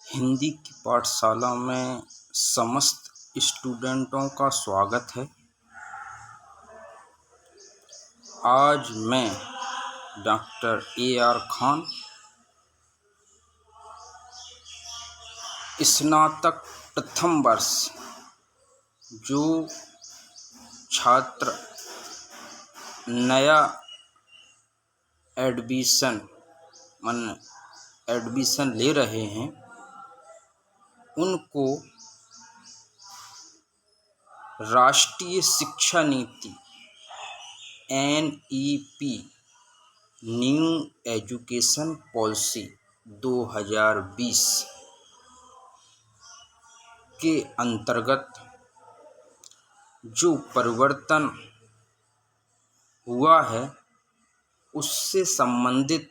हिंदी की पाठशाला में समस्त स्टूडेंटों का स्वागत है। आज मैं डॉक्टर AR खान स्नातक प्रथम वर्ष जो छात्र नया एडमिशन ले रहे हैं उनको राष्ट्रीय शिक्षा नीति NEP न्यू एजुकेशन पॉलिसी 2020 के अंतर्गत जो परिवर्तन हुआ है उससे संबंधित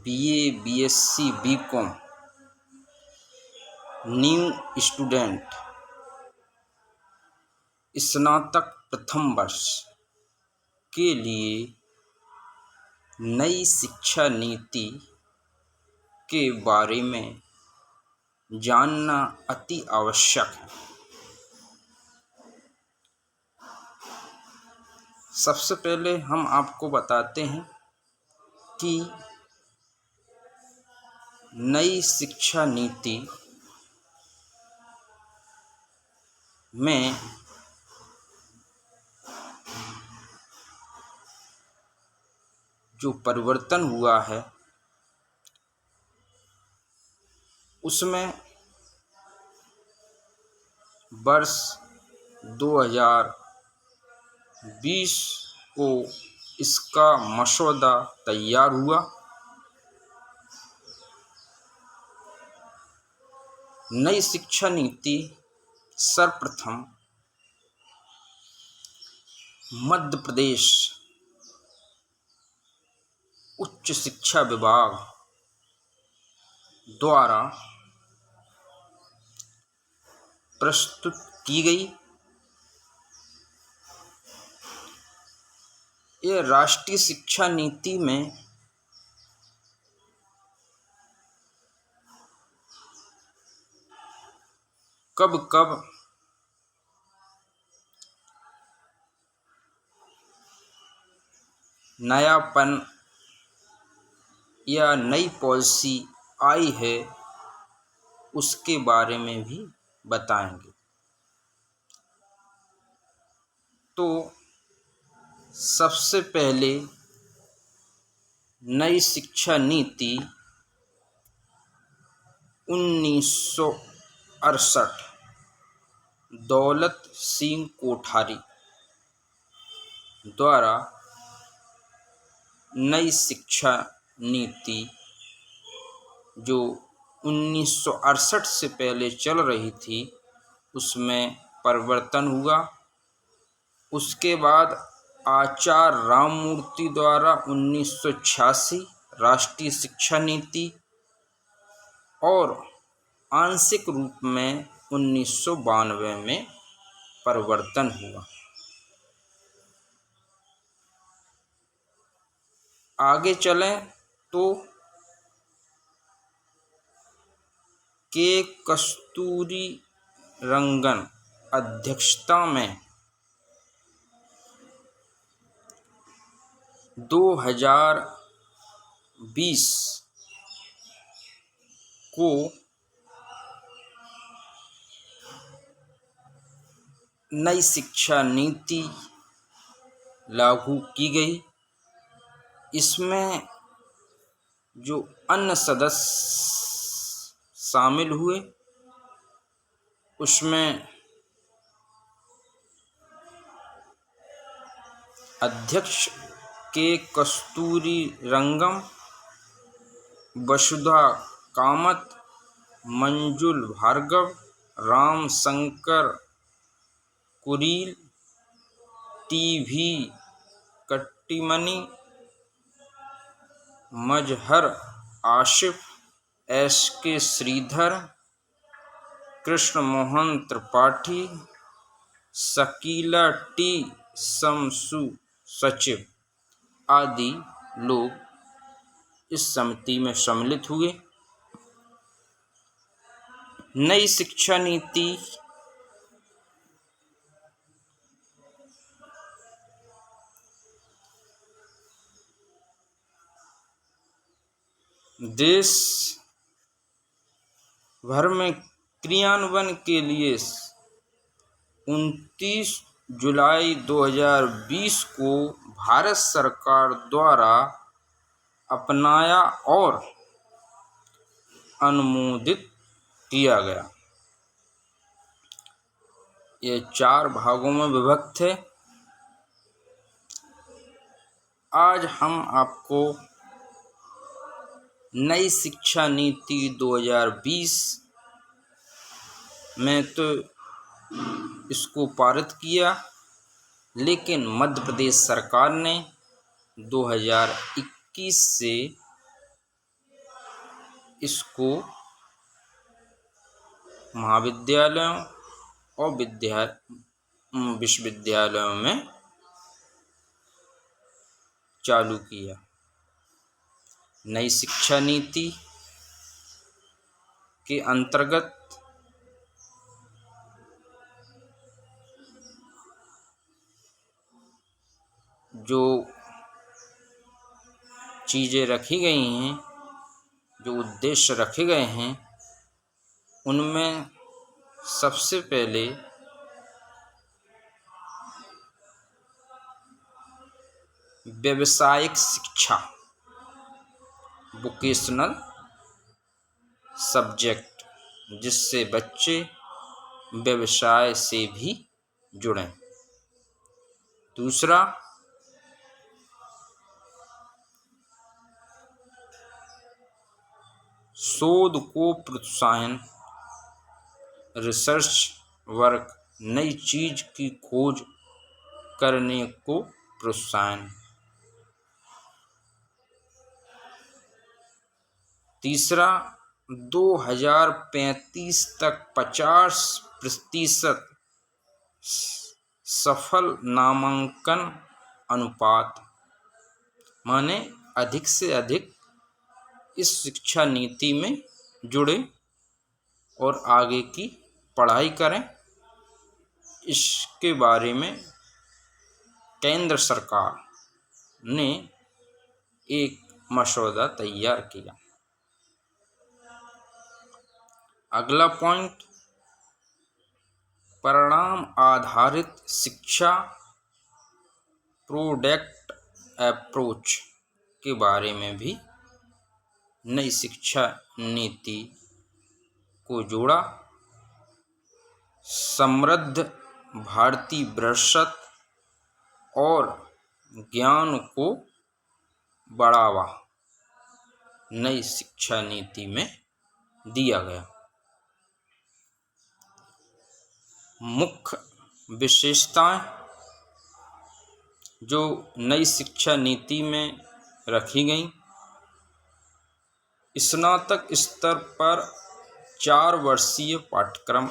BA BSc BCom new student स्नातक प्रथम वर्ष के लिए नई शिक्षा नीति के बारे में जानना अति आवश्यक है। सबसे पहले हम आपको बताते हैं कि नई शिक्षा नीति में जो परिवर्तन हुआ है उसमें वर्ष 2020 को इसका मसौदा तैयार हुआ। नई शिक्षा नीति सर्वप्रथम मध्य प्रदेश उच्च शिक्षा विभाग द्वारा प्रस्तुत की गई। यह राष्ट्रीय शिक्षा नीति में कब कब नयापन या नई पॉलिसी आई है उसके बारे में भी बताएंगे। तो सबसे पहले नई शिक्षा नीति 1968 दौलत सिंह कोठारी द्वारा नई शिक्षा नीति जो 1968 से पहले चल रही थी उसमें परिवर्तन हुआ। उसके बाद आचार्य राममूर्ति द्वारा 1986 राष्ट्रीय शिक्षा नीति और आंशिक रूप में 1992 में परिवर्तन हुआ। आगे चलें तो कस्तूरीरंगन अध्यक्षता में 2020 को नई शिक्षा नीति लागू की गई। इसमें जो अन्य सदस्य शामिल हुए उसमें अध्यक्ष कस्तूरीरंगन, वसुधा कामत, मंजुल भार्गव, राम शंकर कुरील, TV कट्टीमनी, मजहर आसिफ, SK श्रीधर, कृष्ण मोहन त्रिपाठी, शकीला T शमसू सचिव आदि लोग इस समिति में सम्मिलित हुए। नई शिक्षा नीति देश भर में क्रियान्वयन के लिए 29 जुलाई 2020 को भारत सरकार द्वारा अपनाया और अनुमोदित किया गया। ये 4 भागों में विभक्त है। आज हम आपको नई शिक्षा नीति 2020 में तो इसको पारित किया, लेकिन मध्य प्रदेश सरकार ने 2021 से इसको महाविद्यालयों और विश्वविद्यालयों में चालू किया। नई शिक्षा नीति के अंतर्गत जो चीज़ें रखी गई हैं, जो उद्देश्य रखे गए हैं, उनमें सबसे पहले व्यावसायिक शिक्षा, वोकेशनल सब्जेक्ट, जिससे बच्चे व्यवसाय से भी जुड़ें। दूसरा, शोध को प्रोत्साहन, रिसर्च वर्क, नई चीज की खोज करने को प्रोत्साहन। तीसरा, 2035 तक 50% सफल नामांकन अनुपात, माने अधिक से अधिक इस शिक्षा नीति में जुड़े और आगे की पढ़ाई करें। इसके बारे में केंद्र सरकार ने एक मसौदा तैयार किया। अगला पॉइंट, परिणाम आधारित शिक्षा, प्रोडक्ट अप्रोच के बारे में भी नई शिक्षा नीति को जोड़ा। समृद्ध भारतीय विरासत और ज्ञान को बढ़ावा नई शिक्षा नीति में दिया गया। मुख्य विशेषताएं जो नई शिक्षा नीति में रखी गई, स्नातक स्तर पर 4 वर्षीय पाठ्यक्रम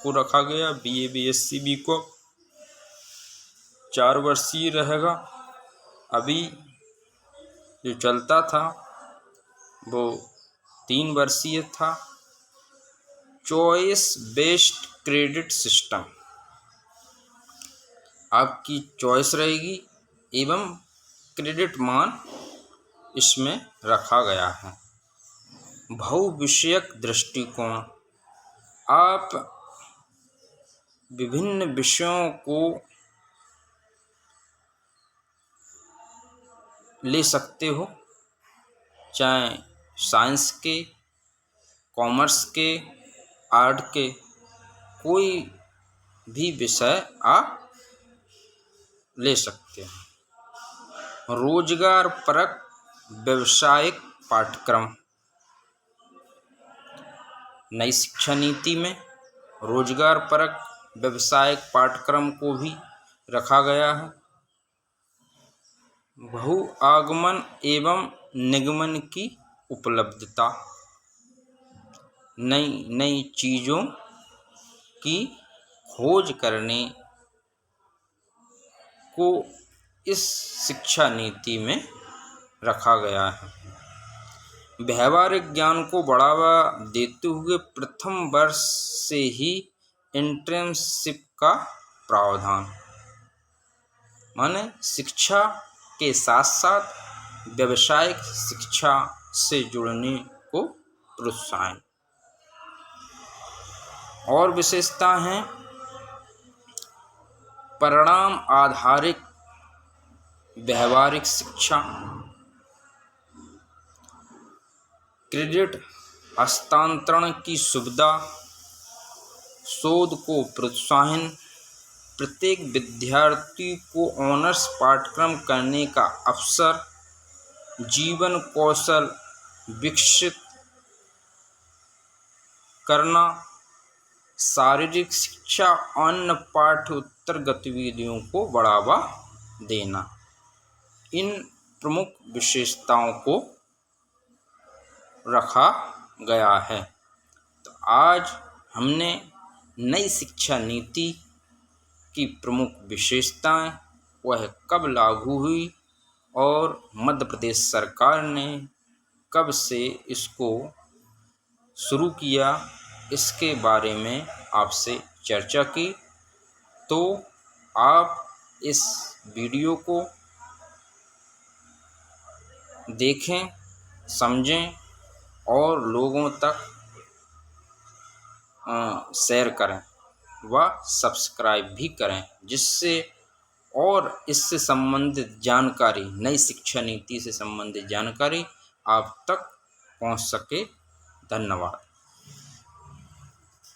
को रखा गया। BA BSc BCom 4 वर्षीय रहेगा। अभी जो चलता था वो 3 वर्षीय था। चॉइस बेस्ड क्रेडिट सिस्टम, आपकी चॉइस रहेगी एवं क्रेडिट मान इसमें रखा गया है। बहुविषयक दृष्टिकोण, आप विभिन्न विषयों को ले सकते हो, चाहे साइंस के, कॉमर्स के, आर्ट के, कोई भी विषय आप ले सकते हैं। रोजगार परक व्यावसायिक पाठ्यक्रम, नई शिक्षा नीति में रोजगार परक व्यावसायिक पाठ्यक्रम को भी रखा गया है। बहु आगमन एवं निगमन की उपलब्धता, नई नई चीज़ों की खोज करने को इस शिक्षा नीति में रखा गया है। व्यवहारिक ज्ञान को बढ़ावा देते हुए प्रथम वर्ष से ही इंटर्नशिप का प्रावधान, माने शिक्षा के साथ साथ व्यावसायिक शिक्षा से जुड़ने को प्रोत्साहन। और विशेषता हैं परिणाम आधारित व्यवहारिक शिक्षा, क्रेडिट हस्तांतरण की सुविधा, शोध को प्रोत्साहन, प्रत्येक विद्यार्थी को ऑनर्स पाठ्यक्रम करने का अवसर, जीवन कौशल विकसित करना, शारीरिक शिक्षा, अन्य पाठ्येतर गतिविधियों को बढ़ावा देना। इन प्रमुख विशेषताओं को रखा गया है। तो आज हमने नई शिक्षा नीति की प्रमुख विशेषताएं, वह कब लागू हुई और मध्य प्रदेश सरकार ने कब से इसको शुरू किया, इसके बारे में आपसे चर्चा की। तो आप इस वीडियो को देखें, समझें और लोगों तक शेयर करें व सब्सक्राइब भी करें, जिससे और इससे संबंधित जानकारी, नई शिक्षा नीति से संबंधित जानकारी आप तक पहुंच सके। धन्यवाद।